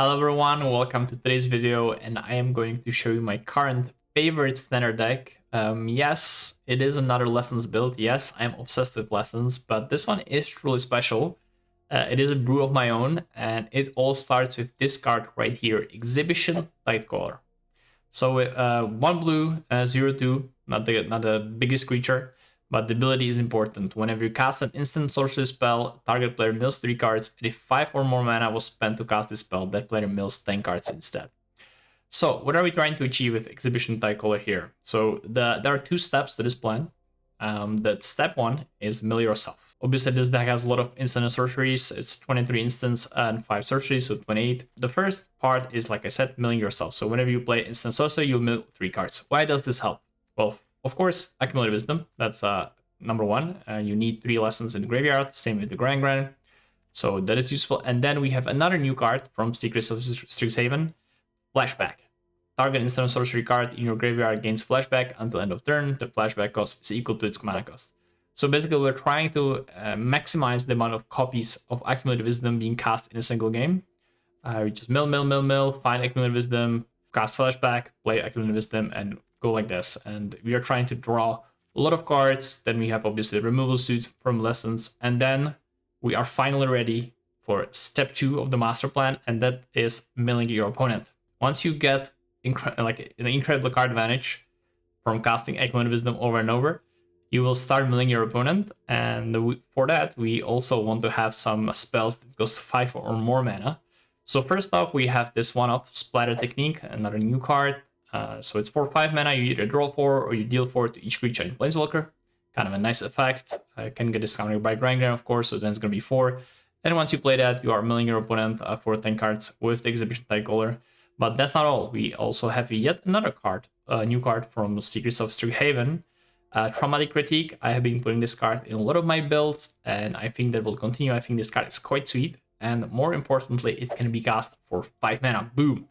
Hello everyone, welcome to today's video, and I am going to show you my current favorite standard deck. Yes, it is another Lessons build. Yes, I'm obsessed with Lessons, but this one is truly special. It is a brew of my own, and it all starts with this card right here, Exhibition Tightcaller. So 1 blue, 0/2, not the biggest creature, but the ability is important. Whenever you cast an instant sorcery spell, target player mills 3 cards, and if 5 or more mana was spent to cast this spell, that player mills 10 cards instead. So what are we trying to achieve with Exhibition Tightcaller here? So there are 2 steps to this plan. That step 1 is mill yourself. Obviously, this deck has a lot of instant and sorceries. It's 23 instants and 5 sorceries, so 28. The first part is, like I said, milling yourself. So whenever you play instant sorcery, you'll mill 3 cards. Why does this help? Well, of course, accumulated wisdom. That's number 1. You need 3 lessons in the graveyard. Same with the Grand. So that is useful. And then we have another new card from Secrets of Strixhaven, Flashback. Target instant sorcery card in your graveyard gains flashback until end of turn. The flashback cost is equal to its mana cost. So basically, we're trying to maximize the amount of copies of Accumulated Wisdom being cast in a single game. We just mill, find Accumulated Wisdom, cast flashback, play Accumulated Wisdom, and go like this. And we are trying to draw a lot of cards. Then we have obviously the removal suit from Lessons, and then we are finally ready for step 2 of the master plan, and that is milling your opponent. Once you get an incredible card advantage from casting Accumulated Wisdom over and over, you will start milling your opponent, and for that we also want to have some spells that cost 5 or more mana. So first off, we have this one-off Splatter Technique, another new card. So it's for 5 mana, you either draw 4 or you deal 4 to each creature in Planeswalker. Kind of a nice effect. Can get discounted by Grand, of course, so then it's going to be 4. And once you play that, you are milling your opponent for 10 cards with the Exhibition Tightcaller. But that's not all. We also have yet another card, a new card from Secrets of Strixhaven, Traumatic Critique. I have been putting this card in a lot of my builds, and I think that will continue. I think this card is quite sweet, and more importantly, it can be cast for 5 mana. Boom!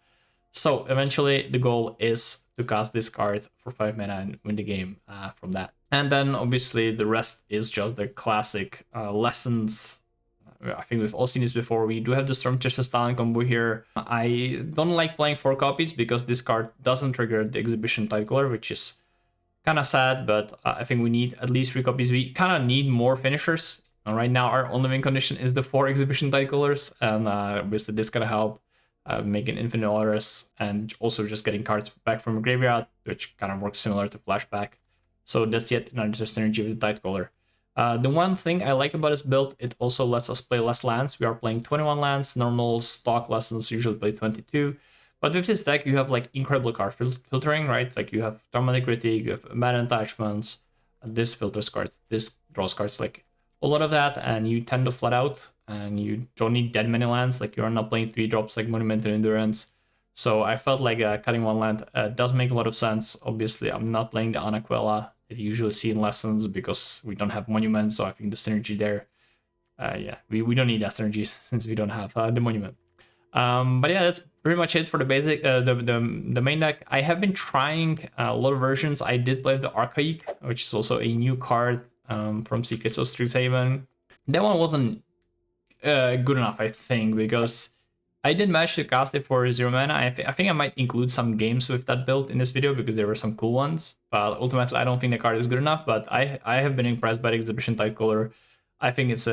So eventually, the goal is to cast this card for 5 mana and win the game from that. And then obviously the rest is just the classic Lessons. I think we've all seen this before. We do have the Stormchaser's Talon combo here. I don't like playing 4 copies because this card doesn't trigger the Exhibition Tightcaller, which is kind of sad, but I think we need at least 3 copies. We kind of need more finishers. And right now, our only win condition is the 4 Exhibition Tightcallers, and obviously this can help making infinite orders and also just getting cards back from a graveyard, which kind of works similar to Flashback. So that's yet another synergy with the Tightcaller. The one thing I like about this build, it also lets us play less lands. We are playing 21 lands. Normal stock Lessons usually play 22. But with this deck, you have like incredible card filtering, right? Like you have Traumatic Critique, you have Abandoned Attachments, this filters cards, this draws cards, like a lot of that, and you tend to flat out, and you don't need that many lands. Like you are not playing 3 drops like Monumental Endurance. So I felt like cutting 1 land does make a lot of sense. Obviously, I'm not playing the Anaquella that you usually see in Lessons because we don't have Monument, so I think the synergy there, we don't need that synergy since we don't have the Monument. But yeah, that's pretty much it for the basic, the main deck. I have been trying a lot of versions. I did play the Archaic, which is also a new card from Secrets of Strixhaven. That one wasn't good enough, I think, because I did manage to cast it for 0 mana. I think I might include some games with that build in this video because there were some cool ones. But ultimately, I don't think the card is good enough. But I have been impressed by the Exhibition Tightcaller. I think it's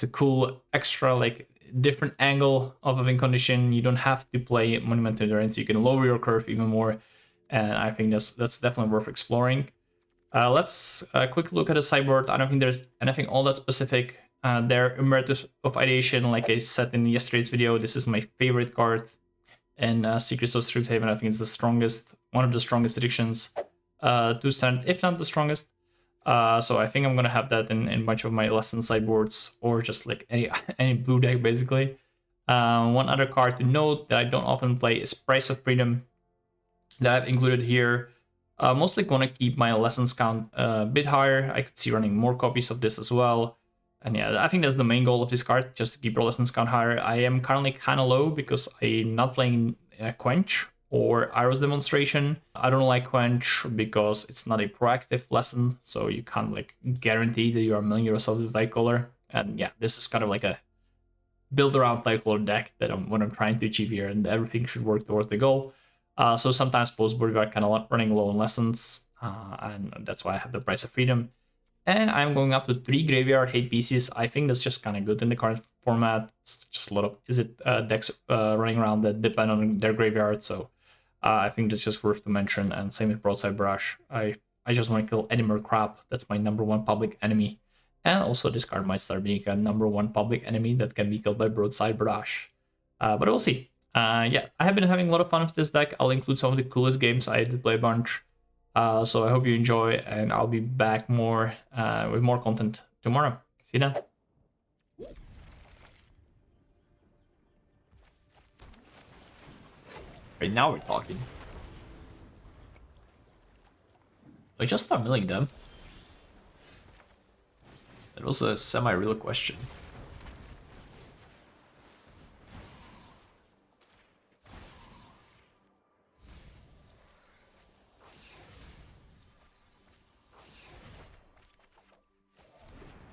a cool extra, like, different angle of a win condition. You don't have to play Monumental Endurance. You can lower your curve even more, and I think that's definitely worth exploring. Let's quick look at the sideboard. I don't think there's anything all that specific. There, Emeritus of Ideation, like I said in yesterday's video, this is my favorite card in Secrets of Strixhaven. I think it's the strongest, one of the strongest additions to standard, if not the strongest. So I think I'm gonna have that in a bunch of my Lesson sideboards, or just like any blue deck basically. One other card to note that I don't often play is Price of Freedom, that I've included here. Mostly want to keep my Lessons count a bit higher. I could see running more copies of this as well. And yeah, I think that's the main goal of this card, just to keep your Lessons count higher. I am currently kind of low because I'm not playing Quench or Iris Demonstration. I don't like Quench because it's not a proactive lesson, so you can't like guarantee that you are milling yourself with Tightcaller. And yeah, this is kind of like a build around Tycolor deck that what I'm trying to achieve here, and everything should work towards the goal. So sometimes post-board we are kind of running low on lessons, and that's why I have the Price of Freedom. And I'm going up to 3 graveyard hate pieces. I think that's just kind of good in the current format. It's just a lot of decks running around that depend on their graveyard, so I think that's just worth to mention. And same with Broadside Brush. I just want to kill any more crap. That's my #1 public enemy. And also this card might start being a #1 public enemy that can be killed by Broadside Brush. But we'll see. Yeah, I have been having a lot of fun with this deck. I'll include some of the coolest games. I did play a bunch. So I hope you enjoy, and I'll be back more with more content tomorrow. See you then. Right now we're talking. I just start milling them. That was a semi-real question.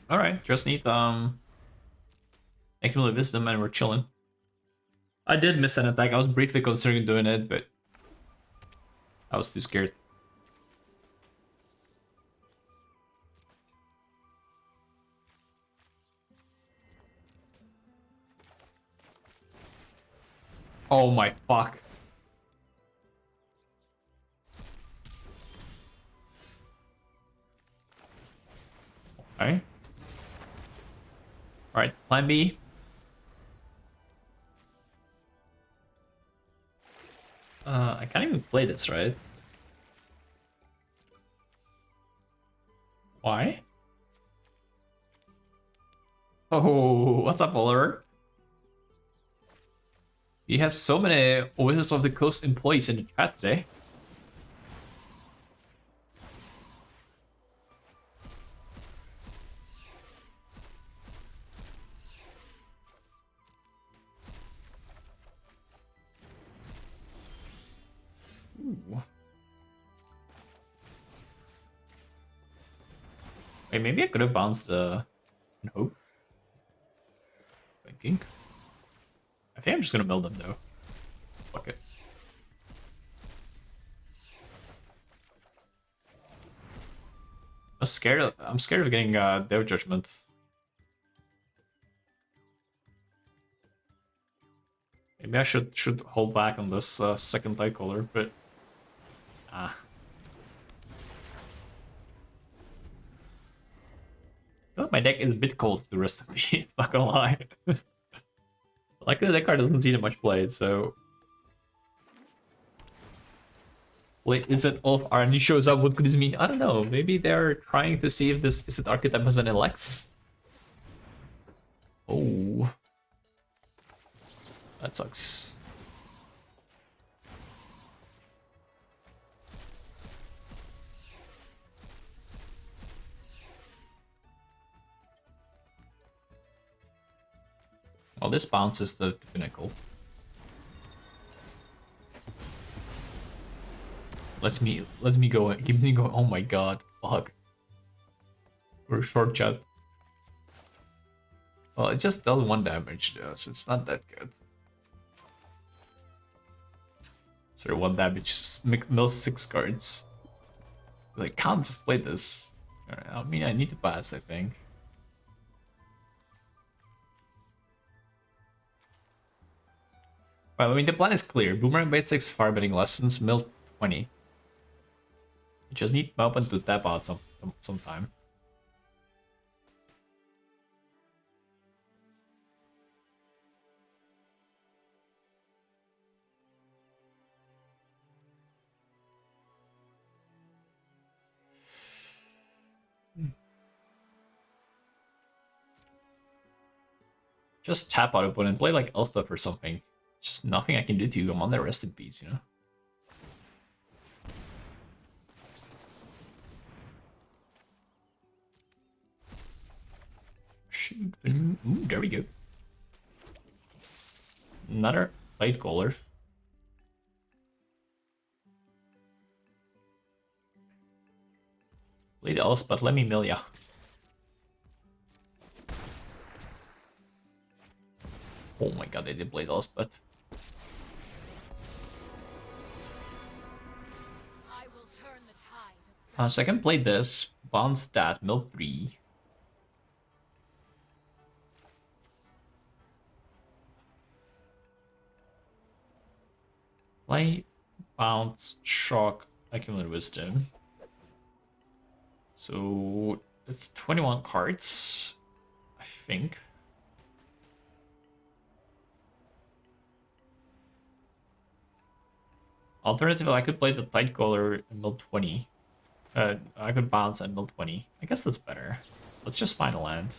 Alright, just need accumulate wisdom and we're chilling. I did miss an attack. I was briefly considering doing it, but I was too scared. Oh my fuck. Okay. Alright, plan B. I can't even play this, right? Why? Oh, what's up, Oliver? You have so many Wizards of the Coast employees in the chat today. Ooh. Wait, maybe I could have bounced the Hope. Thinking. I think I'm just gonna mill them though. Fuck it. I'm scared of getting Dev Judgment. Maybe I should hold back on this second Tycolor, but my deck is a bit cold to the rest of me, not gonna lie. Like that card doesn't see that much play, so. Wait, is it all if RNG shows up? What could this mean? I don't know. Maybe they're trying to see if this is it archetype has an Elex. Oh, that sucks. Well, this bounces the pinnacle. Let's me go. Keep me going. Oh my god, fuck. We're short chat. Well, it just does 1 damage though, so it's not that good. Sorry, 1 damage, mills 6 cards. Like, can't just play this. I mean, I need to pass, I think. Well, I mean, the plan is clear. Boomerang bait 6, firebending lessons, mill 20. You just need Melbourne to tap out sometime. Just tap out opponent, play like Elspeth or something. Just nothing I can do to you. I'm on the rest in peace, you know? Shoot. Ooh, there we go. Another light caller. Played Elspeth, let me mill ya. Oh my god, they did play lost, but so I can play this, bounce that, mill 3. Play, bounce, shock, accumulate wisdom. So that's 21 cards, I think. Alternatively, I could play the tight color and mill 20. I could bounce and mill 20. I guess that's better. Let's just find a land.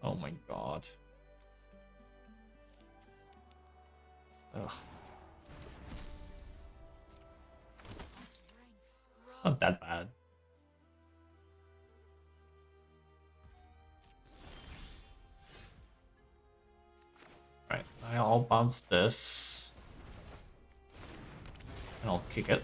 Oh my god. Ugh. Not that bad. Right, I'll bounce this. And I'll kick it.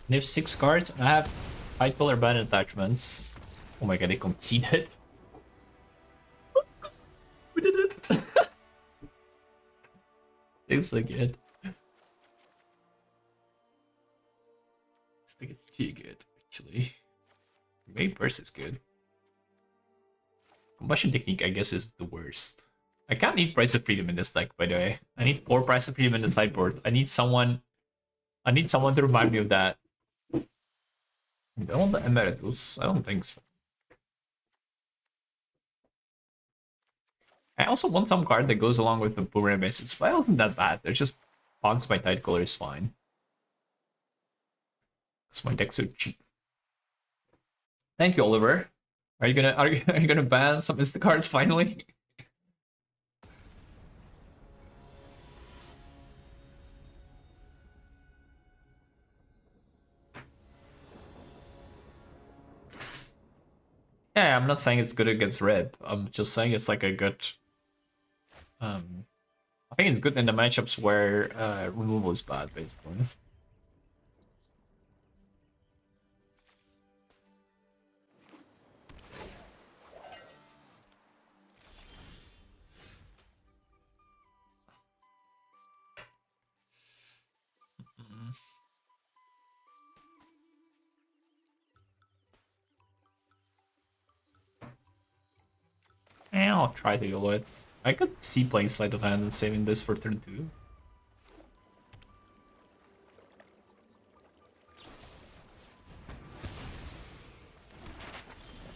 And they have 6 cards, and I have 5 color band attachments. Oh my god, they conceded. We did it! It's so good. I think it's too good, actually. Main burst is good. Combustion technique, I guess, is the worst. I can't need Price of Freedom in this deck, by the way. I need 4 Price of Freedom in the sideboard. I need someone to remind me of that. I don't want the Emeritus. I don't think so. I also want some card that goes along with the Boomerang base. Its file isn't that bad. They're just Bounce by Tide Color is fine. Because my deck's so cheap. Thank you, Oliver. Are you gonna ban some Instacards finally? Yeah, I'm not saying it's good against red. I'm just saying it's like a good. I think it's good in the matchups where removal is bad, basically. Yeah, I'll try to YOLO it. I could see playing Sleight of Hand and saving this for turn 2.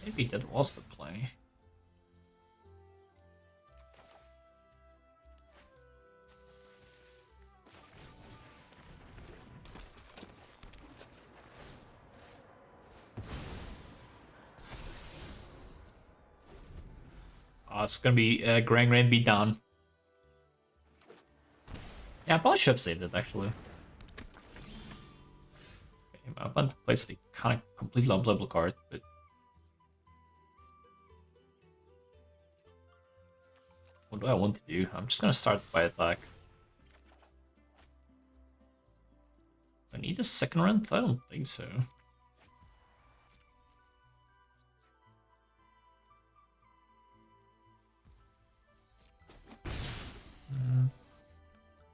Maybe that was the play. It's gonna be Grand Rain beat down. Yeah, I probably should have saved it actually. Okay, my opponent plays a kind of completely unplayable card, but what do I want to do? I'm just gonna start by attack. I need a second rent? I don't think so.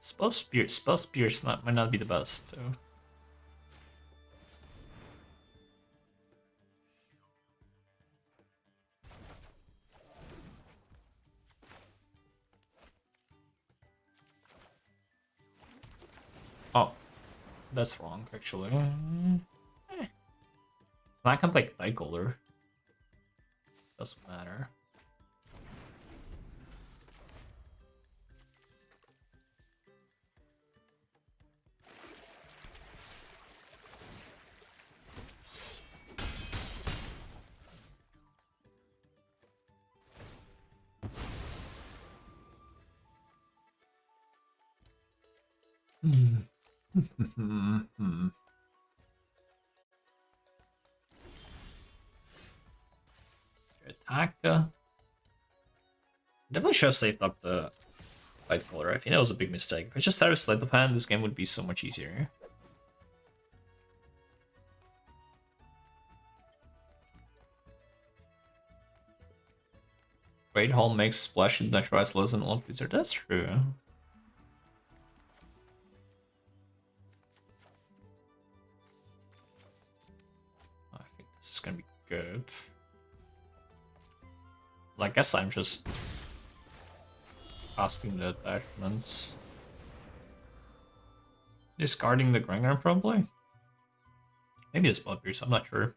Spell Spears might not be the best, so. Oh, that's wrong, actually. I can play Night Golder. Doesn't matter. Attack. Definitely should have saved up the Light color. I think that was a big mistake. If I just started sleight of hand, this game would be so much easier. Great Hall makes splash and neutralize less than one freezer. That's true. I think this is gonna be good. Well, I guess I'm just casting the attachments. Discarding the Grangar probably? Maybe it's Blood Pierce, I'm not sure.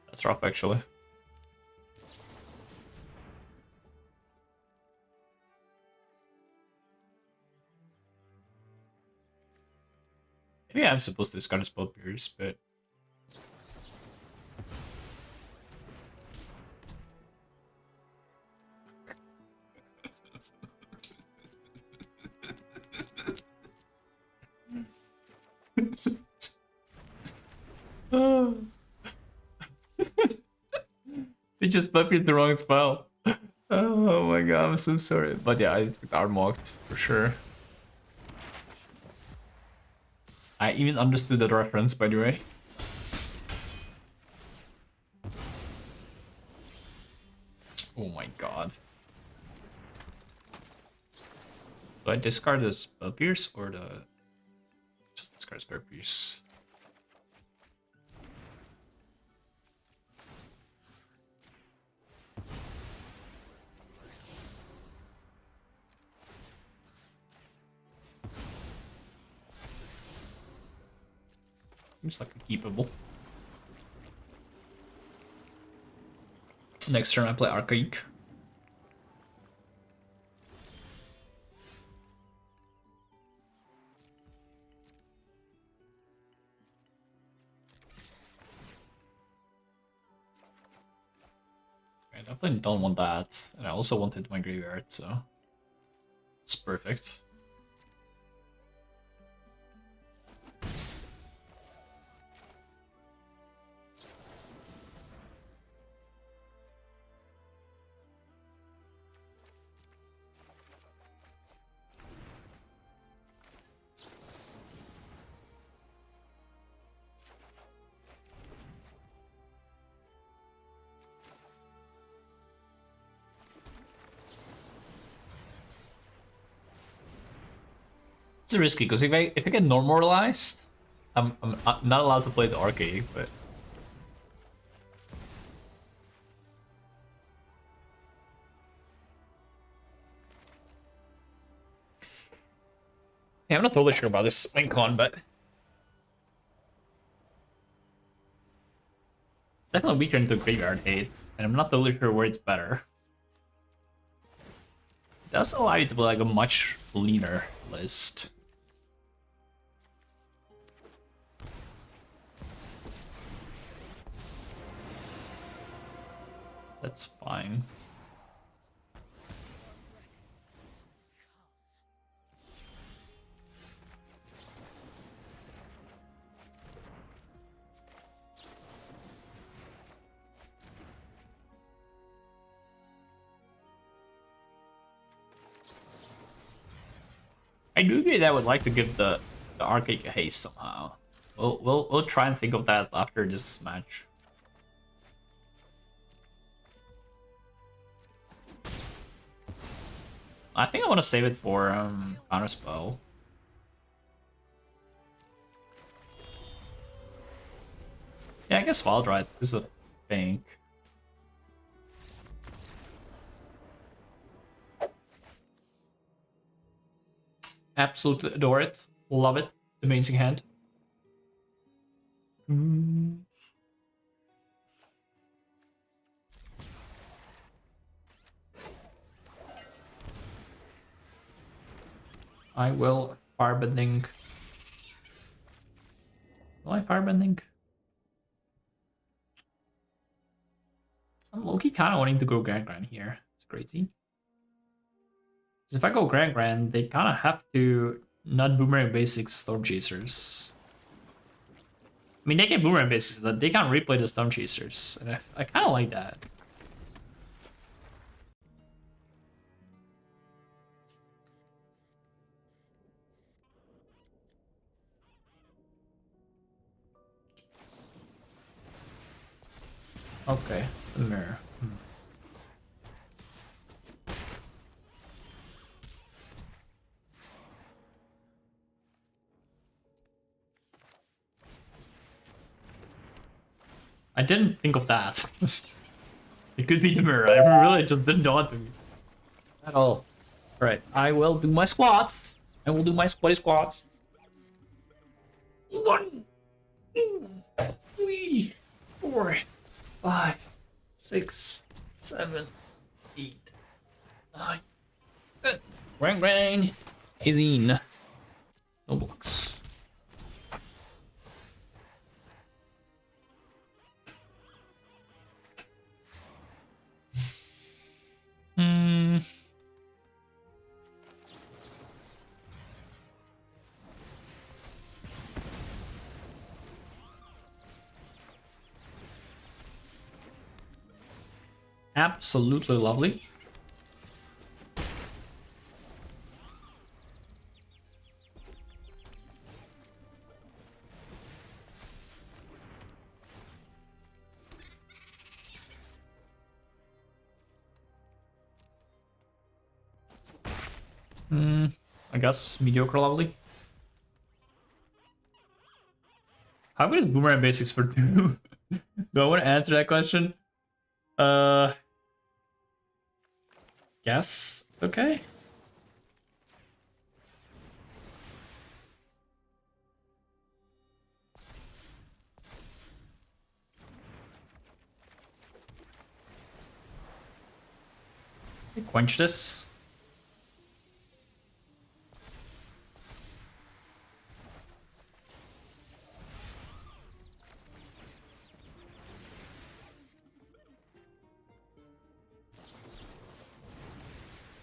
That's rough actually. Maybe I'm supposed to discard his Blood Pierce, but they just Blood Pierced the wrong spell. Oh my god, I'm so sorry. But yeah, I took Armored for sure. I even understood that reference, by the way. Oh my god. Do I discard the Spell Pierce or the... Just discard Spell Pierce. Seems like a keepable. Next turn I play Archaic. I definitely don't want that. And I also wanted my graveyard, so it's perfect. It's risky because if I get normalized, I'm not allowed to play the Archaic, but yeah, I'm not totally sure about this main con, but it's definitely weaker into Graveyard Hates, and I'm not totally sure where it's better. It does allow you to play like a much leaner list. That's fine. I do agree that I would like to give the Archaic a haste somehow. We'll try and think of that after this match. I think I want to save it for Counterspell. Yeah, I guess Wild Ride is a thing. Absolutely adore it. Love it. Amazing hand. I will Firebending. Will I Firebending? I'm low-key kind of wanting to go Grand Grand here. It's crazy. Because if I go Grand Grand, they kind of have to not Boomerang Basics Storm Chasers. mean, they get boomerang bases, that they can't replay the Stone Chasers, and I kind of like that. Okay, it's the mirror. I didn't think of that. It could be the mirror. I really just didn't dawn to me at all. Alright, I will do my squats. I will do my squatty squats. 1, 2, 3, 4, 5, 6, 7, 8, 9, 10. Rang. Hazine. No blocks. Absolutely lovely. I guess mediocre lovely. How good is Boomerang Basics for 2? Do I want to answer that question? Guess. Okay. Quench this.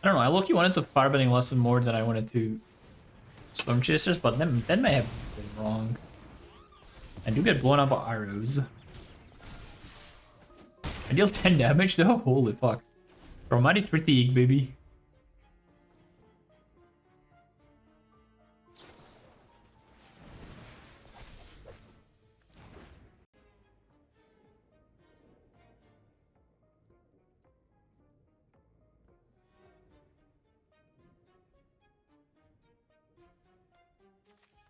I don't know, I low-key wanted to firebending lesson more than I wanted to Storm Chasers, but then may have been wrong. I do get blown up by arrows. I deal 10 damage though? Holy fuck. Traumatic fatigue, baby.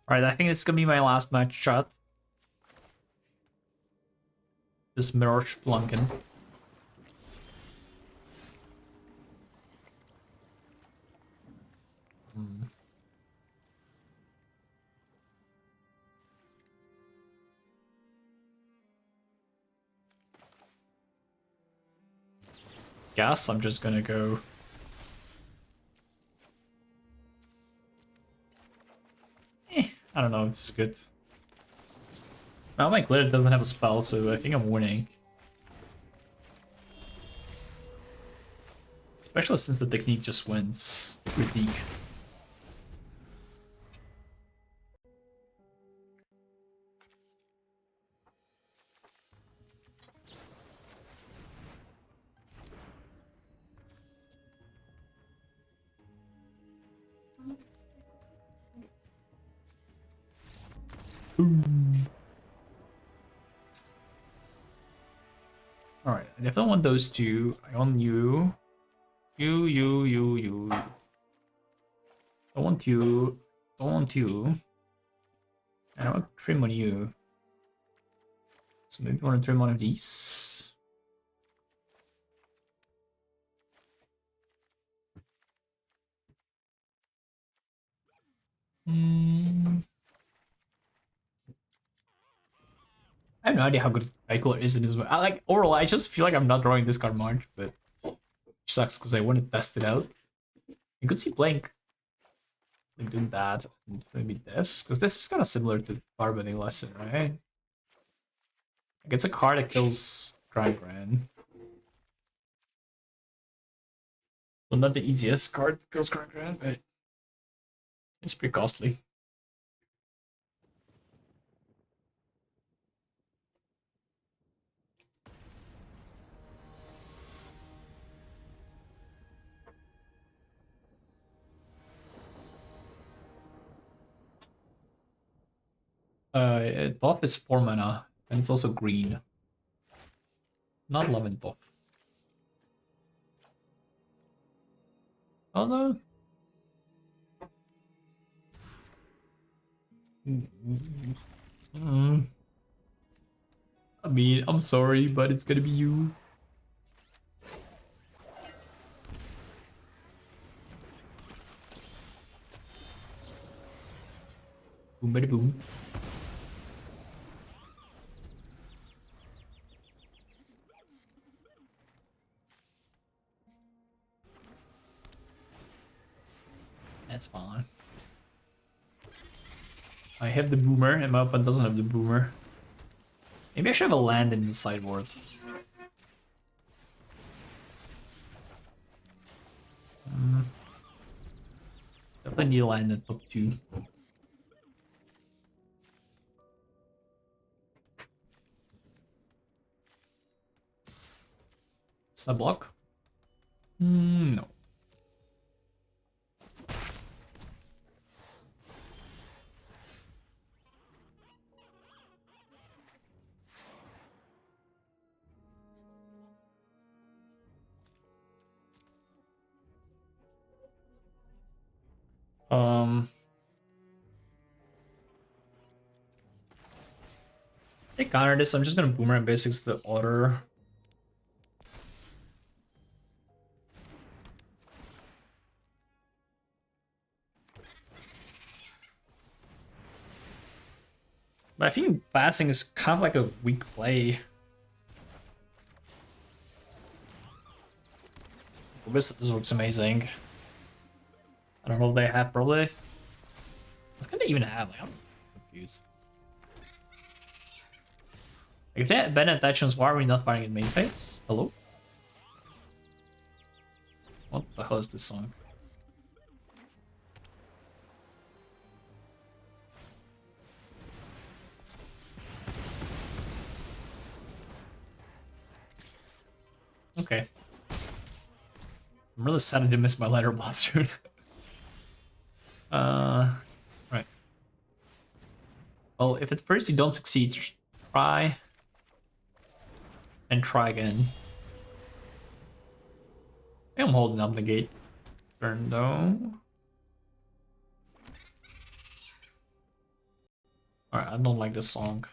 Alright, I think it's gonna be my last match shot. This Mirror Splunkin. Guess I'm just gonna go. I don't know, it's good. Well, my glitter doesn't have a spell, so I think I'm winning. Especially since the technique just wins. Critique. Alright, I definitely want those two. I want you. You. I want you. I want you. And I want to trim on you. So maybe I want to trim one of these. I have no idea how good Cycler is in this way. I like overall, I just feel like I'm not drawing this card much, but which sucks because I want to test it out. You could see playing like doing that and maybe this, because this is kind of similar to Firebending Lesson, right? Like it's a card that kills Gran. Well, not the easiest card that kills Gran, but it's pretty costly. Buff is 4 mana, and it's also green. Not 11 buff. Oh no. I mean, I'm sorry, but it's gonna be you. Boom, bada boom. That's fine. I have the boomer, and my opponent doesn't have the boomer. Maybe I should have a land in the sideboard. Definitely need a land in top 2. Snap block? No. I counter this. I'm just gonna boomer and basics the order. But I think passing is kind of like a weak play. This looks amazing. I don't know if they have, probably. What can they even have? Like, I'm confused. If they had banned attachments, why are we not fighting in main phase? Hello? What the hell is this song? Okay. I'm really sad to miss my letter blaster. Right. Well, if at first you don't succeed, try. And try again. I'm holding up the gate. Turn though. Alright, I don't like this song.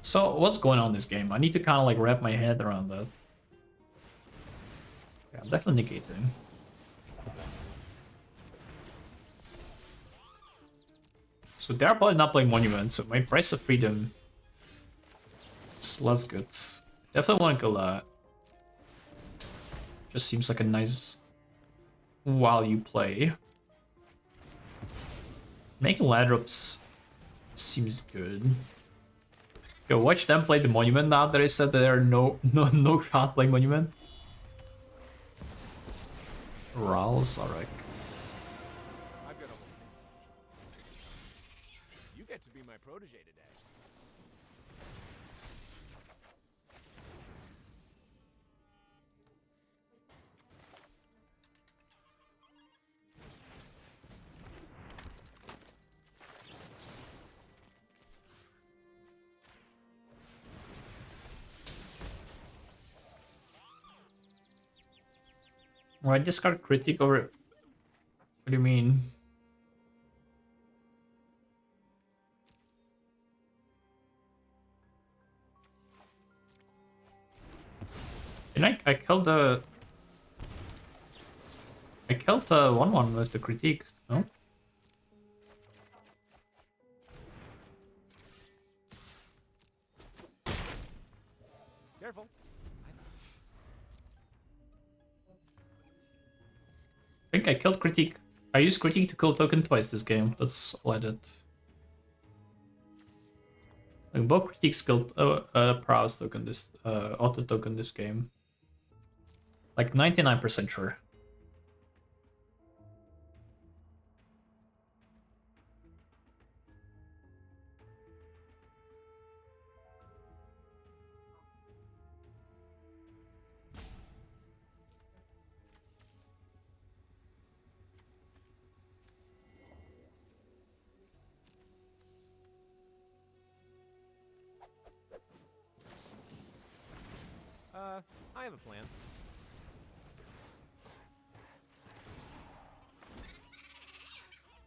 So, what's going on in this game? I need to kind of like wrap my head around that. Yeah, I'm definitely negating. So they're probably not playing Monument, so my price of freedom is less good. Definitely want to kill that. Just seems like a nice value play. Making land drops seems good. Yo, watch them play the Monument now that I said that there are no shot playing Monument. Rals, alright. You get to be my protege today. Right, discard critic over. What do you mean? And I killed the. I killed the 1/1 with the critique, no? Careful. I think I killed critique. I used critique to kill token twice this game. That's all I did. Like both critiques killed prowess token this auto token this game. Like 99% sure. I have a plan.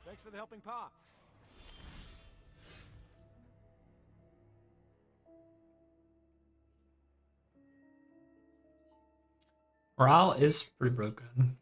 Thanks for the helping paw. Morale is pretty broken.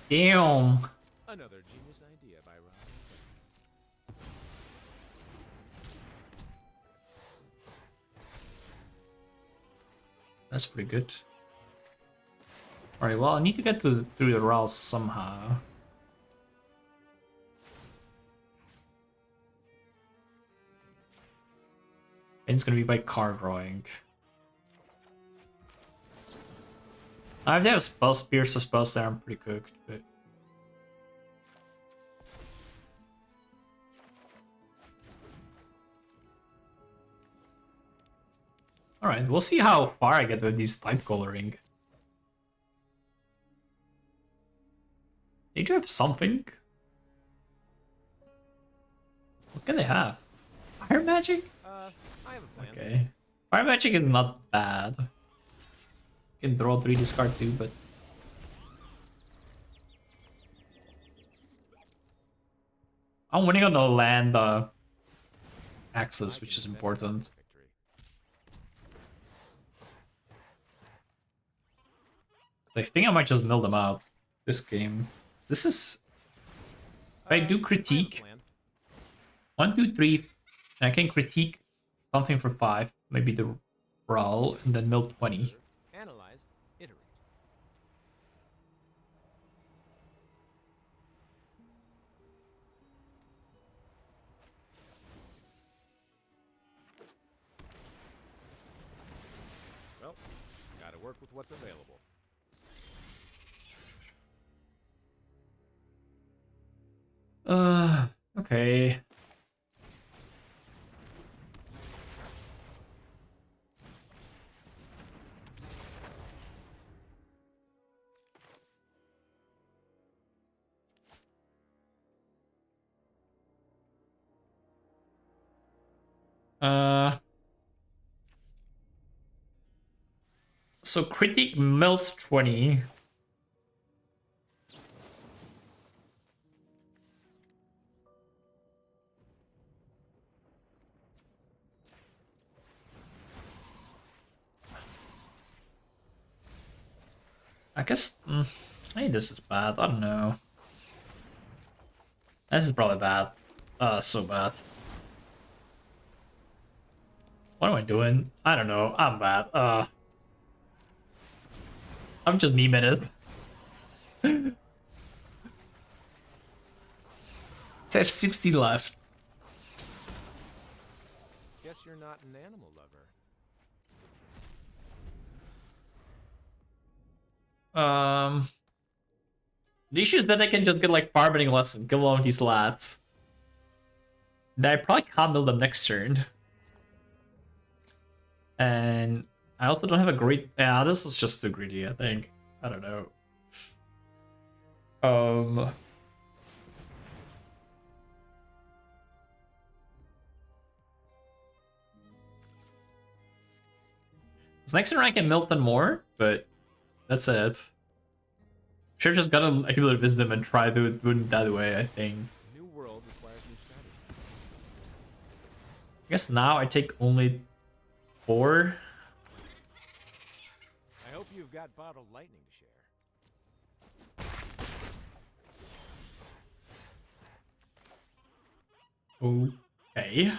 Damn. Another genius idea by Rob. That's pretty good. Alright, well, I need to get through the Rals somehow. And it's gonna be by card drawing. If they have spell spears or spells there, I'm pretty cooked, but. Alright, we'll see how far I get with these type coloring. They do have something. What can they have? Fire magic? I have a plan. Okay. Fire magic is not bad. You can draw 3, discard 2, but... I'm winning on the land axis, which is important. I think I might just mill them out this game. This is... If I do critique... 1, 2, 3... I can critique something for 5. Maybe the Brawl, and then mill 20. Analyze, iterate. Well, gotta work with what's available. Okay. So critique mills 20. I guess, maybe this is bad. I don't know. This is probably bad. So bad. What am I doing? I don't know. I'm bad. I'm just memeing it. I have 60 left. Guess you're not an animal lover. The issue is that I can just get like farming lesson, kill all of these lads. Then I probably can't build them next turn. And I also don't have a great... Yeah, this is just too greedy, I think. I don't know. So next turn I can milk them more, but that's it. Should have just gotta accumulate wisdom and try to do it that way, I think. New world requires new strategy. I guess now I take only 4. I hope you've got bottled lightning to share. Okay.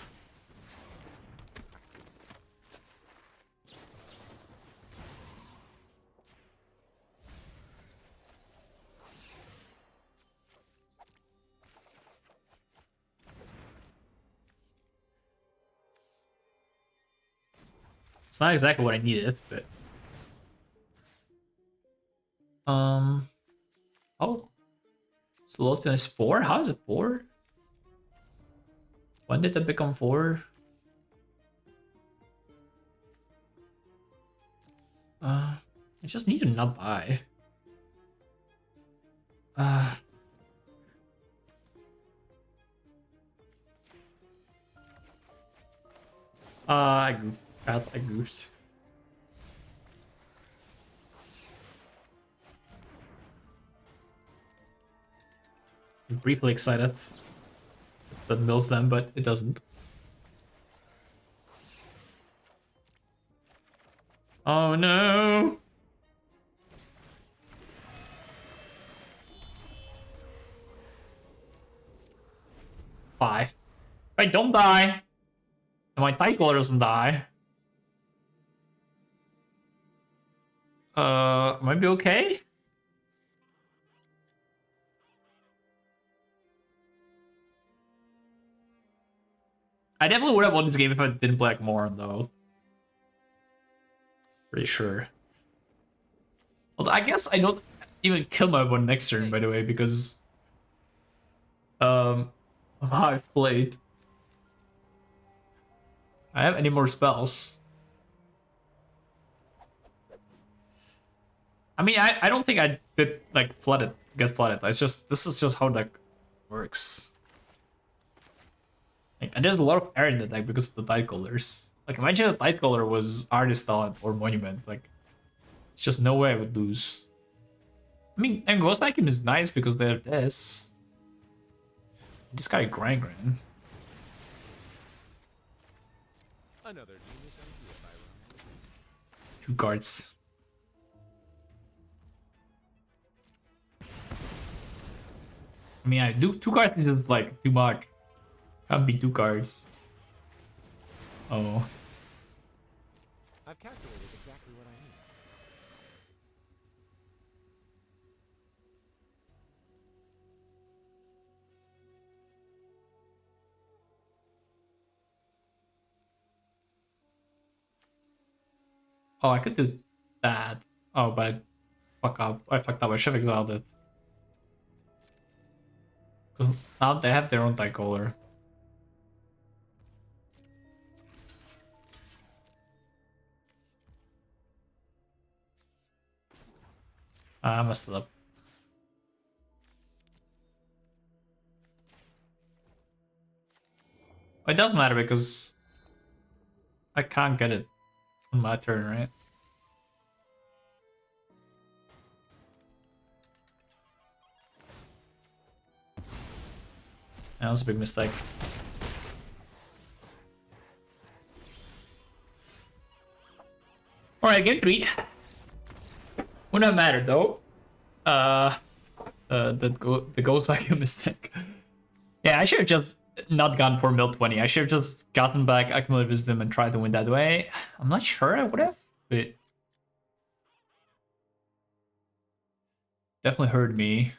It's not exactly what I needed, but oh, Slotin is 4. How is it 4? When did it become 4? I just need to not die. Uh, I goofed. I goofed. I'm briefly excited that mills them, but it doesn't. Oh no! Five. Wait, don't die! And my title doesn't die. Might be okay? I definitely would have won this game if I didn't play like more, though. Pretty sure. Although I guess I don't even kill my opponent next turn, by the way, because of how I've played. I have any more spells. I mean, I don't think I did like get flooded. It's just this is just how that works. Like, and there's a lot of air in the deck because of the tide colors. Like imagine the tide color was artist talent or monument. Like it's just no way I would lose. I mean, and Ghost Vacuum is nice because they're this. This guy Grand. Another genius idea, Byron. 2 cards. I mean, I do 2 cards is just like too much. Can't be 2 cards. Oh. I've calculated exactly what I need. Oh, I could do that. Oh, but I fucked up. I should have exiled it. Because now they have their own Tricolor. I messed it up. It doesn't matter because I can't get it on my turn, right? That was a big mistake. Alright, game 3. Would not matter though. The Ghost Vacuum mistake. Yeah, I should have just not gone for mill 20. I should have just gotten back Accumulated Wisdom and tried to win that way. I'm not sure I would have, but definitely hurt me.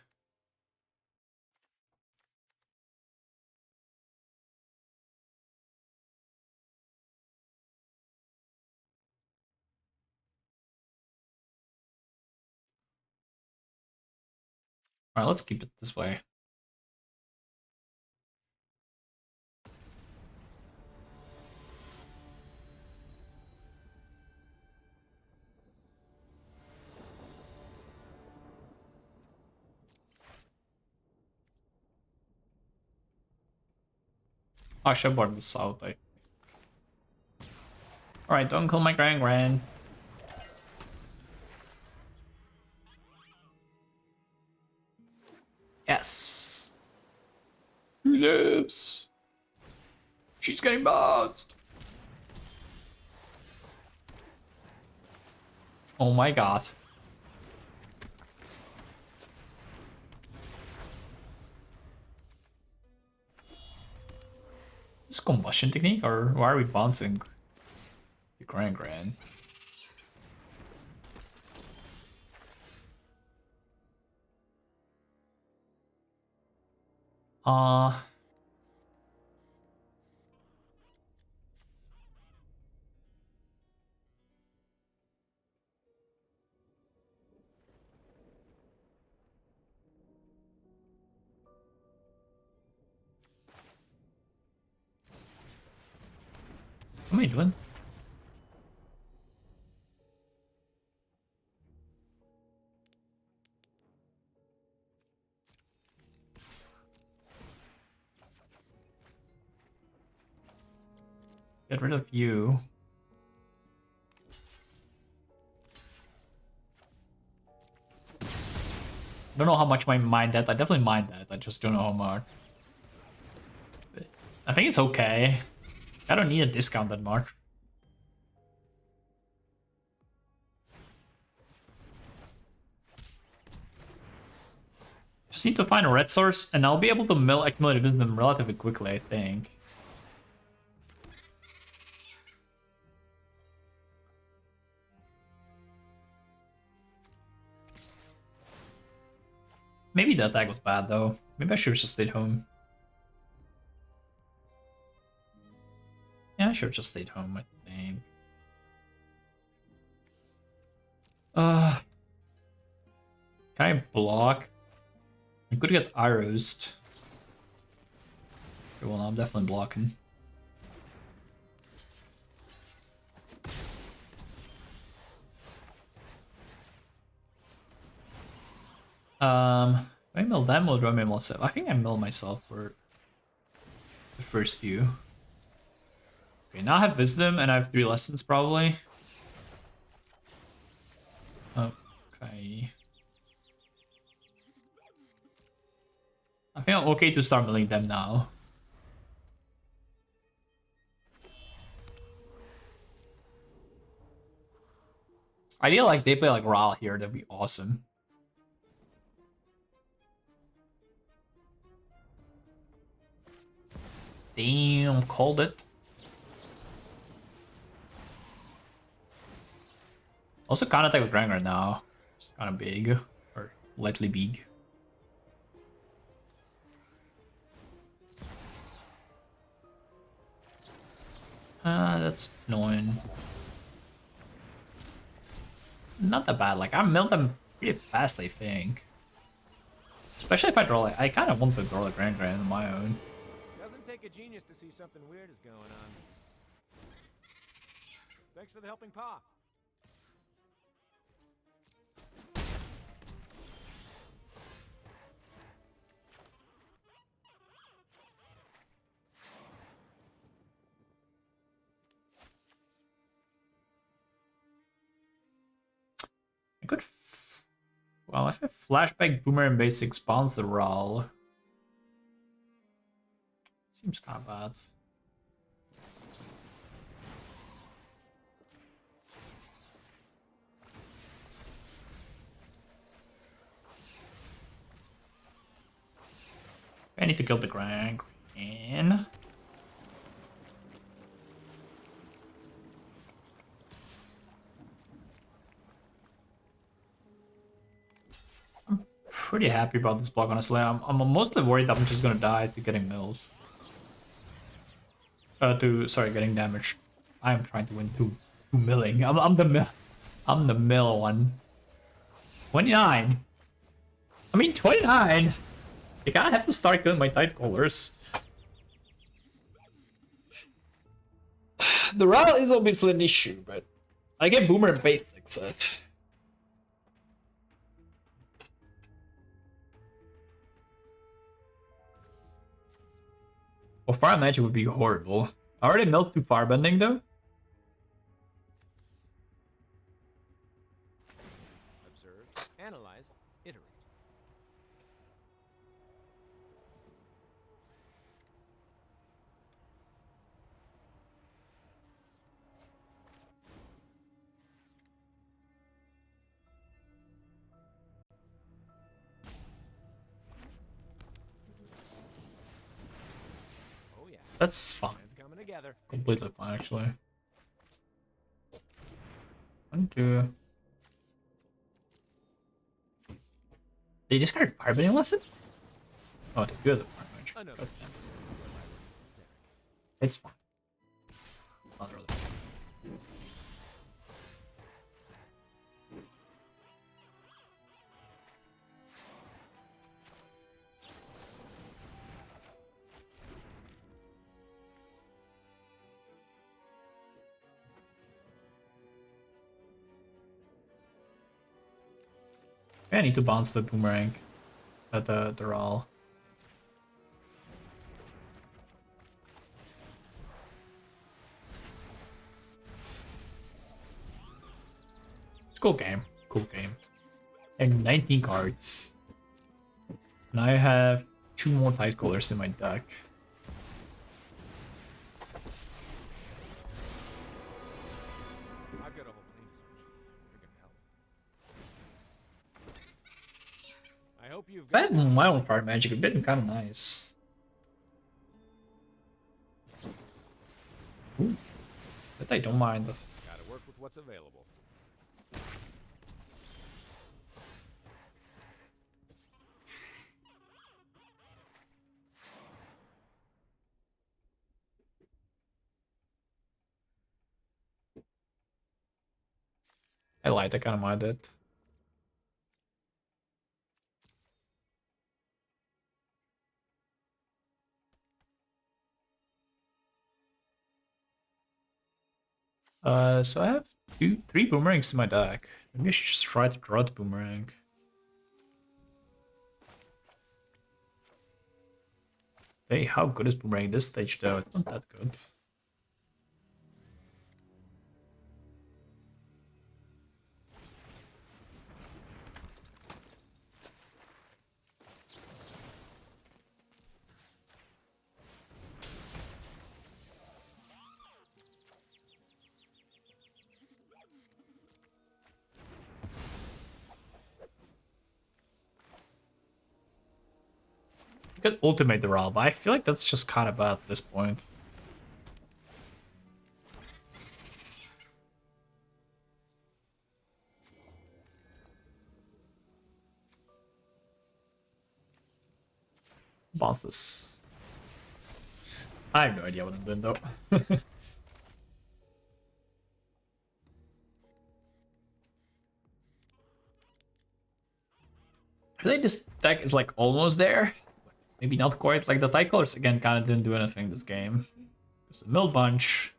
Alright, let's keep it this way. Oh, I should have bought this out. Alright, don't kill my Grand. Yes. Who lives? She's getting buzzed. Oh my god. Is this combustion technique or why are we bouncing the Grand? What am I doing? get rid of you. I don't know how much I mind that. I definitely mind that. I just don't know how much. I think it's okay. I don't need a discount that much. Just need to find a red source, and I'll be able to mill accumulated wisdom relatively quickly, I think. Maybe the attack was bad, though. Maybe I should have just stayed home. Yeah, I should have just stayed home, I think. Can I block? I could get arrows. Okay, well, I'm definitely blocking. Do I mill them or do I mill myself? I think I mill myself for the first few. Okay, now I have wisdom and I have 3 lessons probably. Okay. I think I'm okay to start milling them now. Ideally, like they play like Ral here, that'd be awesome. Damn, called it. Also, can't attack with Dragon right now. It's kind of big, or lightly big. That's annoying. Not that bad. Like I milled them pretty fast, I think. Especially if I draw like I kind of want to draw the Grand on my own. Doesn't take a genius to see something weird is going on. Thanks for the helping paw. I could. Well, if I flashback Boomerang basic spawns the Ral. Seems kind of bad. I need to kill the Grand. I'm pretty happy about this block, honestly. I'm mostly worried that I'm just gonna die to getting mills. Getting damage. I'm trying to win two milling. I'm the mill one. 29. I mean 29. I kind of have to start killing my tight callers. The Ral is obviously an issue, but I get Boomer and basics set. Well, Fire Magic would be horrible. I already milled 2 Firebending though. Observe, analyze, iterate. Oh yeah. That's fine. It's coming together. Completely fine, actually. 1, 2. They discarded Firebending lesson? Oh, they do have the Fire Magic. Another. It's fine. Not really. I need to bounce the Boomerang at the Ral. It's a cool game. Cool game. And 19 cards. And I have 2 more tight colors in my deck. I've got a whole plane to search. You're gonna help. I hope you've If I got had my own card magic, it'd been kind of nice. Ooh. But I don't mind. gotta work with what's available. I like that kind of mind it. So I have 3 boomerangs in my deck. Maybe I should just try to draw the boomerang. Hey, how good is boomerang this stage though? It's not that good. I could ultimate the Ra, but I feel like that's just kind of bad at this point. Bounce this. I have no idea what I'm doing though. I think this deck is like almost there. Maybe not quite. Like the tight colors again kind of didn't do anything this game. There's a mill bunch.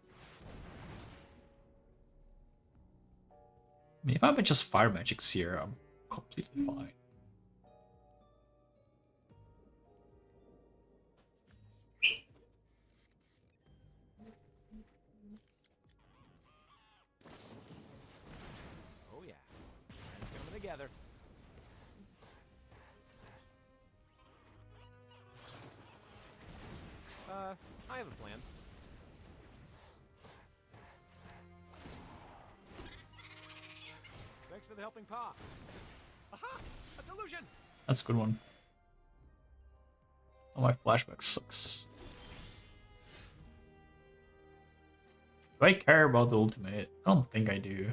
I mean, if I'm just fire magics here, I'm completely fine. Oh yeah, it's coming together. I have a plan. Thanks for the helping paw. Aha! A solution! That's a good one. Oh, my flashback sucks. Do I care about the ultimate? I don't think I do.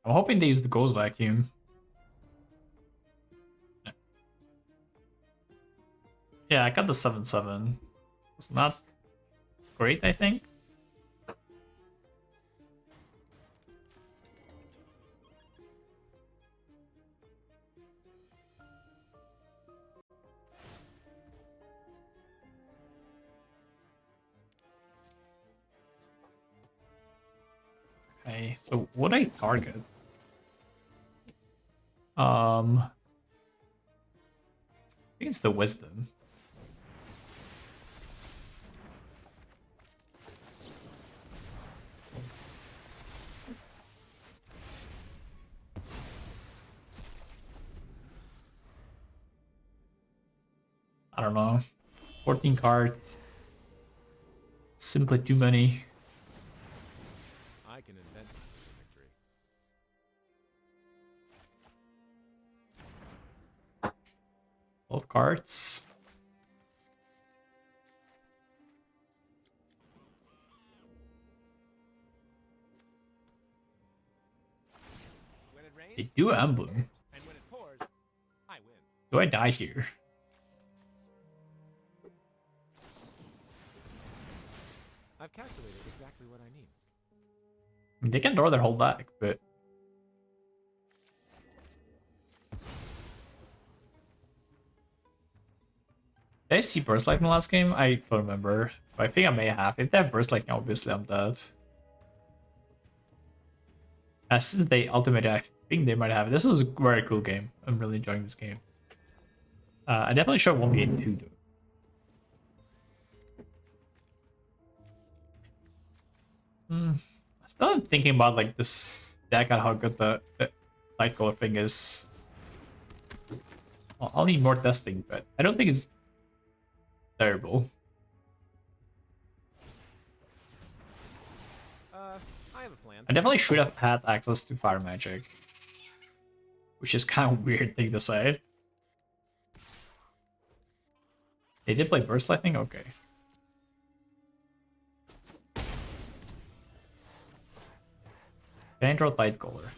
I'm hoping they use the ghost vacuum. Yeah, I got the 7/7. It's not great, I think. Okay, so what I target? I think it's the wisdom. I don't know. 14 cards. Simply too many. I can invent a victory. 12 cards. They do emblem. And when it pours, I win. Do I die here? I've calculated exactly what I need. I mean, they can draw their whole deck, but did I see Burst Lightning last game? I don't remember. But I think I may have. If they have Burst Lightning, obviously I'm dead. Since they ultimated, I think they might have it. This was a very cool game. I'm really enjoying this game. I definitely show 1v82 though. Still am thinking about like this deck and how good the light color thing is. Well, I'll need more testing, but I don't think it's terrible. I have a plan. I definitely should have had access to fire magic, which is kind of a weird thing to say. They did play Burst Lightning? Okay. Can I draw Light Color?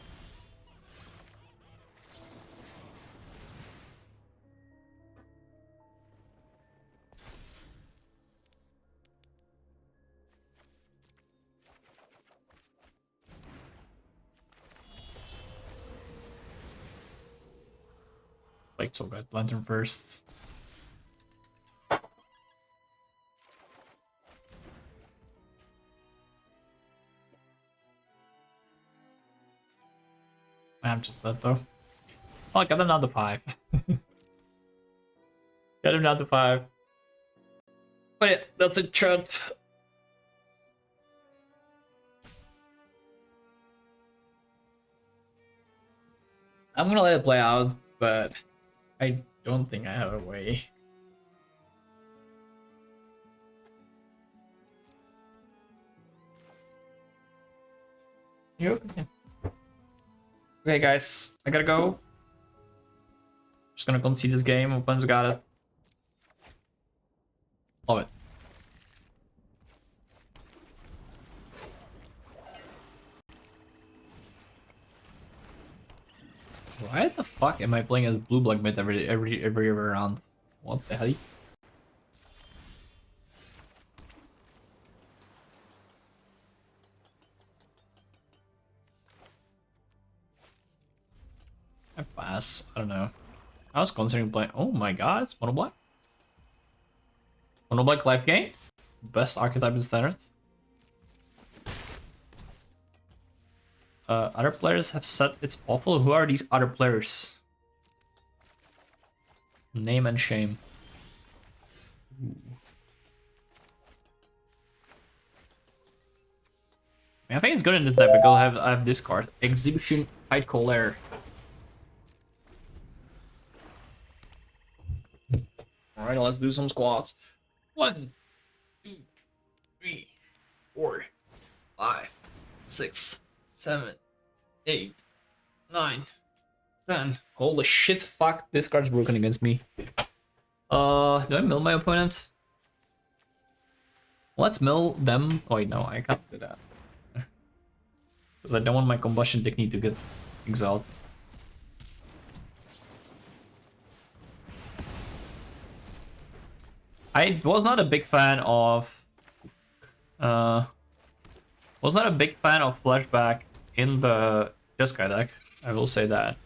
Like, so got Lantern first. I'm just dead though. Oh, I got him down to 5. Got him down to 5. But yeah, that's a chat. I'm gonna let it play out, but I don't think I have a way. You okay? Okay, guys, I gotta go. Just gonna concede this game. Opponent's got it. Love it. Why the fuck am I playing as blue black mid every round? What the hell? I pass. I don't know. I was considering playing. Oh my god, it's mono black. Mono black life game. Best archetype in standard. Other players have said it's awful. Who are these other players? Name and shame. Ooh. I think it's good in this deck because I have this card. Exhibition Fight Collar. Alright, let's do some squats. 1, 2, 3, 4, 5, 6, 7, 8, 9, 10. Holy shit, fuck, this card's broken against me. Do I mill my opponent? Let's mill them. Oh wait, no, I can't do that. Because I don't want my combustion technique to get exiled. I was not a big fan of flashback in the Jeskai deck. I will say that.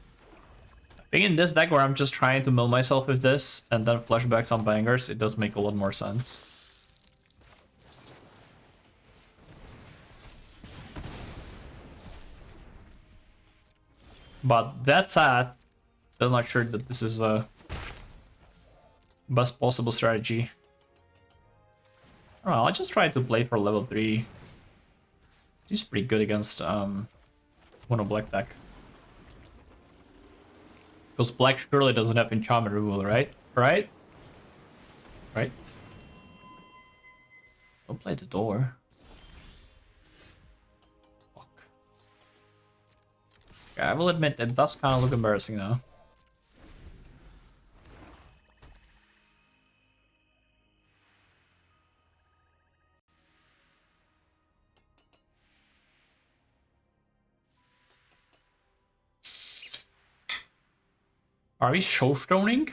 I think in this deck where I'm just trying to mill myself with this and then flashback some bangers, it does make a lot more sense. But that said, I'm not sure that this is a best possible strategy. I'll just try to play for level 3. Seems pretty good against mono black deck. Because black surely doesn't have enchantment removal, right? Right? Don't play the door. Fuck. Yeah, I will admit it does kind of look embarrassing now. Are we showstoning?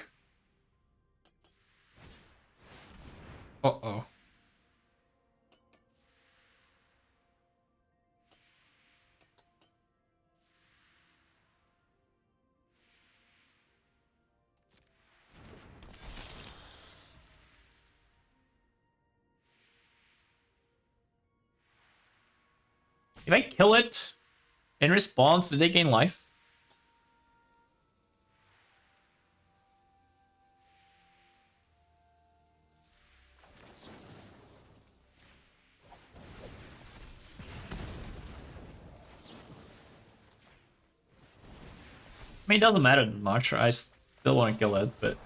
Uh-oh. If I kill it, in response, do they gain life? I mean, it doesn't matter that much. I still want to kill it, but...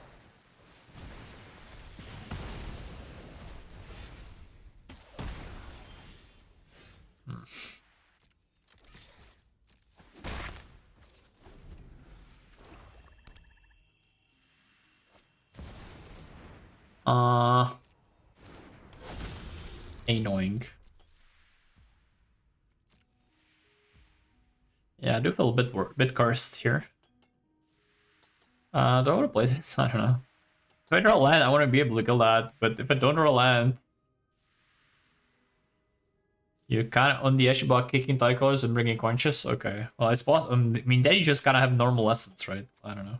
Annoying. Yeah, I do feel a bit cursed here. Do I want to play this? I don't know. If I draw land, I want to be able to kill that, but if I don't draw land, you're kind of on the edge about kicking Tychos and bringing Quenches? Okay. Well, it's possible. I mean, then you just kind of have normal lessons, right? I don't know.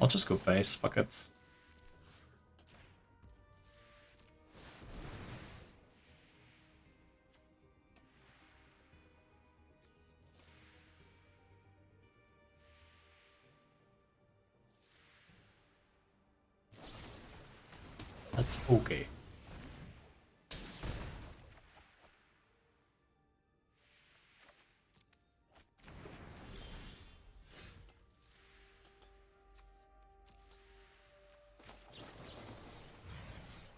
I'll just go face. Fuck it. That's okay.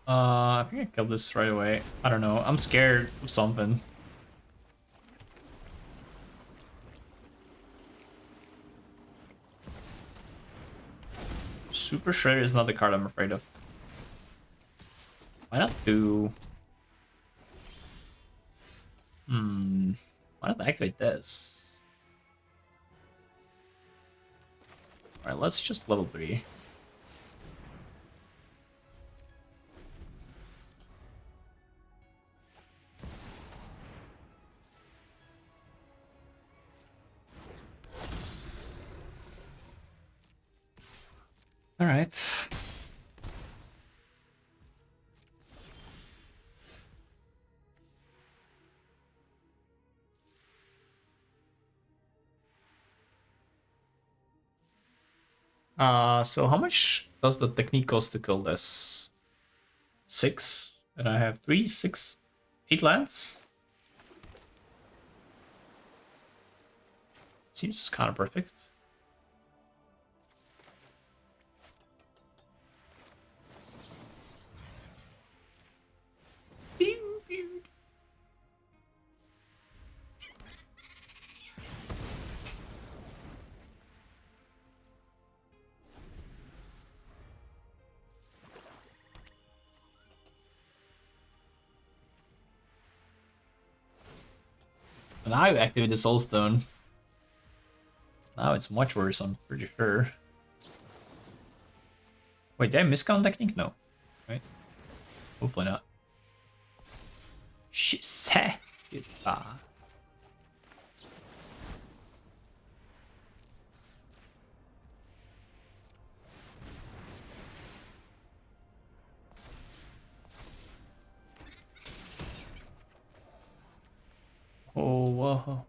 I think I killed this right away. I don't know. I'm scared of something. Super Shredder is not the card I'm afraid of. Why not do... Why not activate this? Alright, let's just level 3. Alright. So how much does the technique cost to kill this? 6? And I have 3, 6, 8 lands? Seems kind of perfect. And now I activate the Soulstone. Now it's much worse, I'm pretty sure. Wait, did I miscount technique? No. Right? Hopefully not. Shit. Oh, whoa.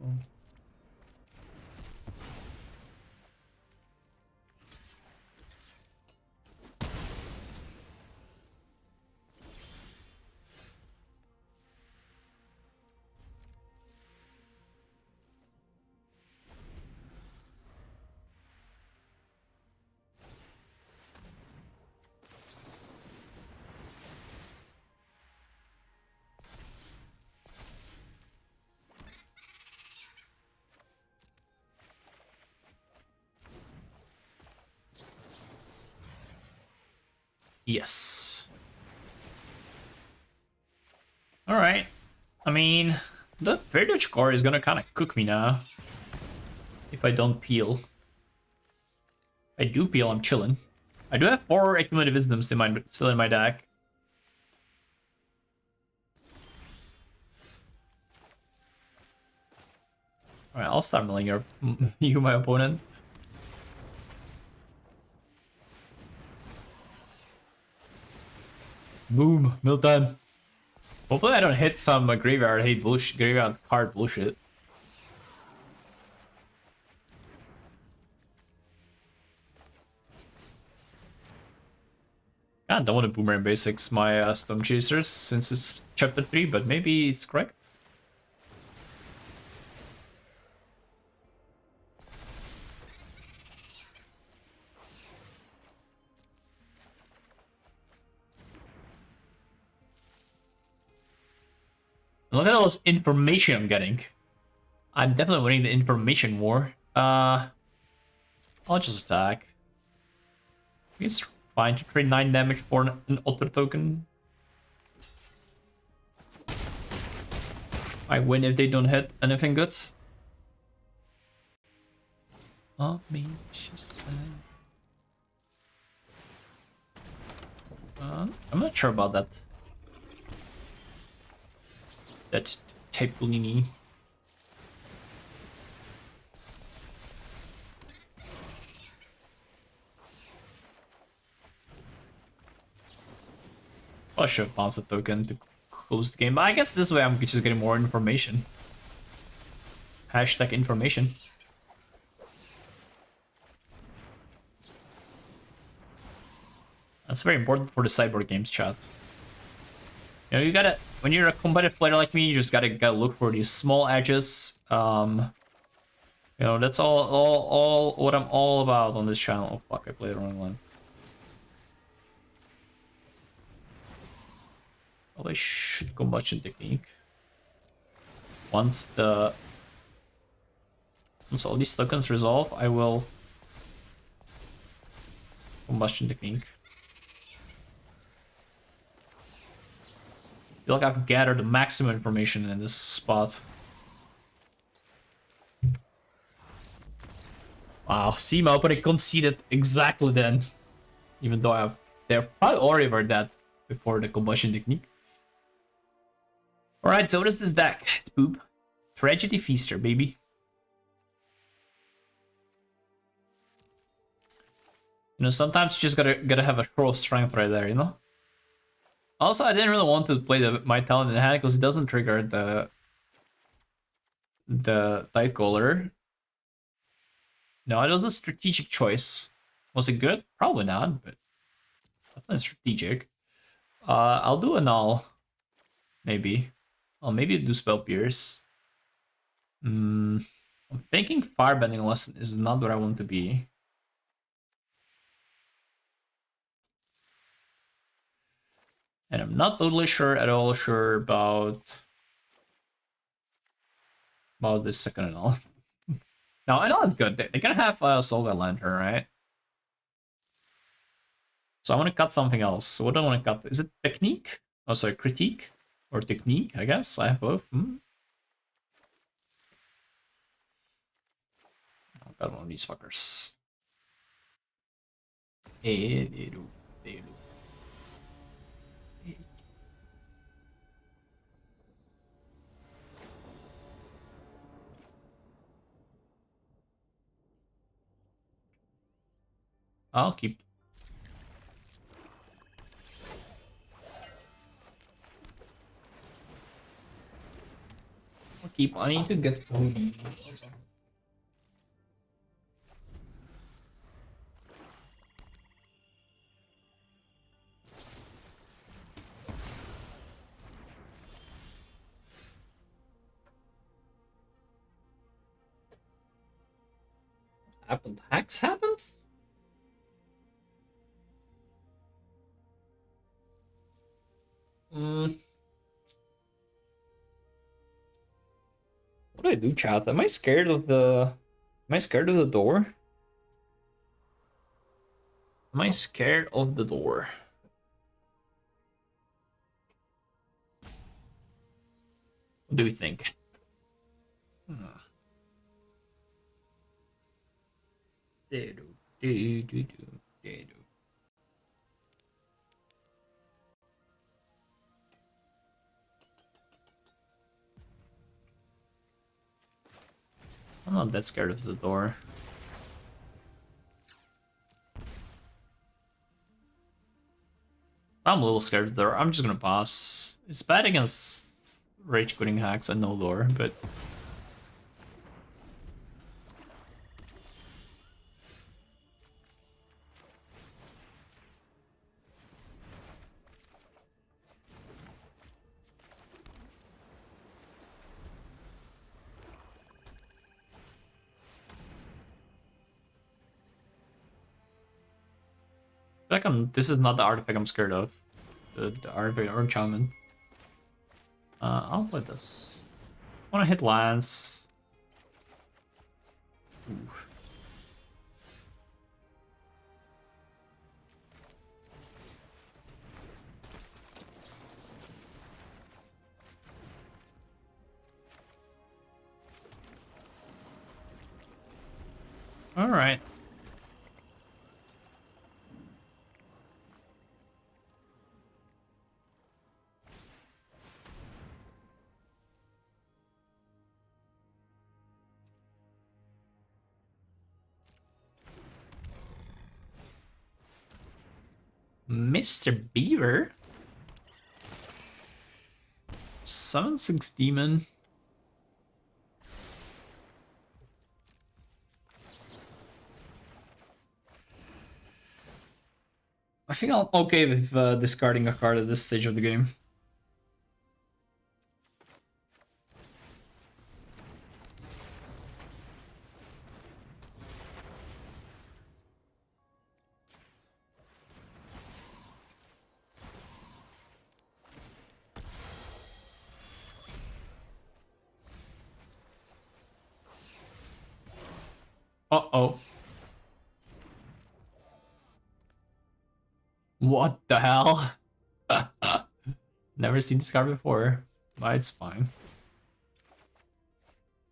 Yes. All right. I mean, the Verdage core is gonna kind of cook me now. If I don't peel. I do peel, I'm chilling. I do have 4 accumulative wisdoms still in my deck. Alright, I'll start milling you, my opponent. Boom, mill time. Hopefully I don't hit some graveyard card bullshit. I don't want to boomerang basics my Stone Chasers since it's chapter 3, but maybe it's correct. Look at all this information I'm getting. I'm definitely winning the information war. I'll just attack. It's fine to trade 9 damage for an Otter token. I win if they don't hit anything good. Oh, me, she said. I'm not sure about that. That Teplini. I should have bounced a token to close the game, but I guess this way I'm just getting more information. Hashtag information. That's very important for the cyborg games chat. You know, you gotta, when you're a competitive player like me, you just gotta look for these small edges. You know, that's all what I'm all about on this channel. Oh fuck, I played the wrong one. Well, I should combustion technique. Once all these tokens resolve, I will combustion technique. I feel like I've gathered the maximum information in this spot. Wow, see, my opponent conceded exactly then. Even though they're probably already over that before the combustion technique. Alright, so what is this deck? It's poop. Tragedy Feaster, baby. You know, sometimes you just gotta have a show of strength right there, you know? Also, I didn't really want to play my talent in hand because it doesn't trigger the Tide Caller. No, it was a strategic choice. Was it good? Probably not, but definitely strategic. I'll do a null. Maybe. Oh, maybe do Spell Pierce. I'm thinking Firebending Lesson is not where I want to be. And I'm not totally sure about this second null. Now, I know it's good. They're gonna have Solga Lantern, right? So I want to cut something else. So what do I want to cut? Is it Technique? Oh, sorry, Critique? Or Technique, I guess. I have both. I've got one of these fuckers. I'll keep. I need to get. Happened? Hacks happened? What do I do, chat? Am I scared of the door? Am I scared of the door? What do we think? I'm not that scared of the door. I'm a little scared of the door. I'm just gonna pass. It's bad against rage quitting hacks and no door, but like this is not the artifact I'm scared of. The artifact or enchantment. I'll play this. I wanna hit Lance. Ooh. All right. Mr. Beaver? 7/6 demon. I think I'm okay with discarding a card at this stage of the game. Uh-oh. What the hell? Never seen this card before, but it's fine.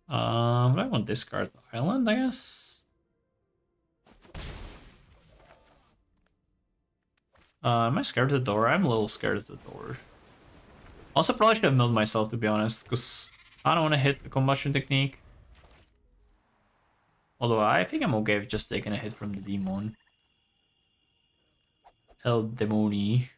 I want to discard the island, I guess. Am I scared of the door? I'm a little scared of the door. Also, probably should have milled myself, to be honest, because I don't want to hit the combustion technique. Although I think I'm okay with just taking a hit from the demon. El Demoni.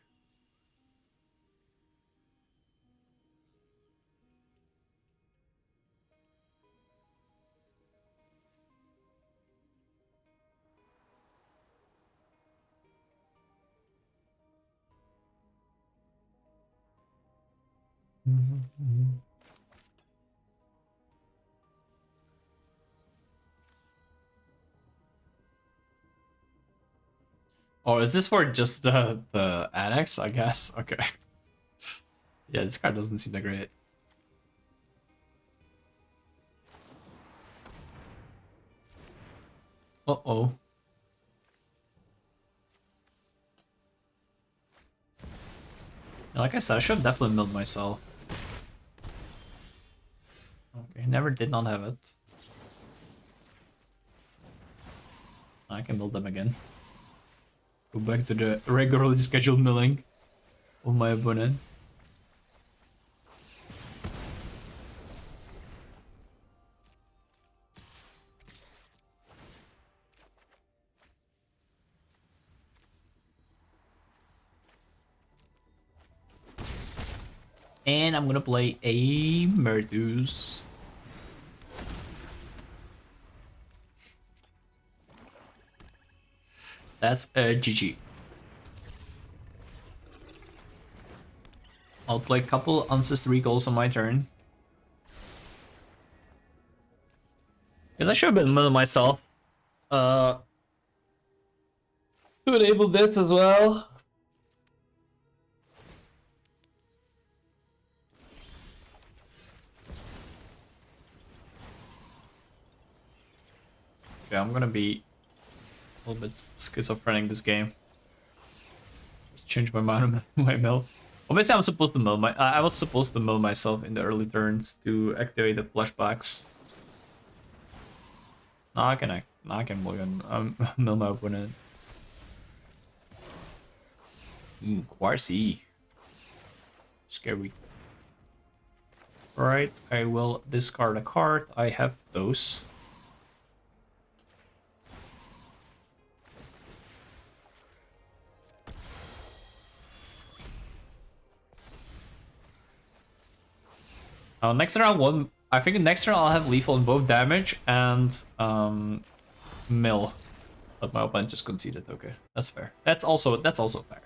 Oh, is this for just the annex? I guess. Okay. Yeah, this card doesn't seem that great. Uh-oh. Like I said, I should have definitely milled myself. Okay, never did not have it. I can build them again. Go back to the regularly scheduled milling of my opponent. And I'm gonna play a Merdus. That's a GG. I'll play a couple Ancestor Recalls on my turn. Because I should have been milling myself. To enable this as well. Okay, I'm gonna be a little bit schizophrenic this game. Just change my mind on my mill. Obviously, I'm supposed to mill my. I was supposed to mill myself in the early turns to activate the flashbacks. Now I can act. Now I can mill my opponent. Ooh, Quarcy. Scary. Alright, I will discard a card. I have those. Next round, I think next round I'll have lethal in both damage and mill. But my opponent just conceded. Okay, that's fair. That's also fair.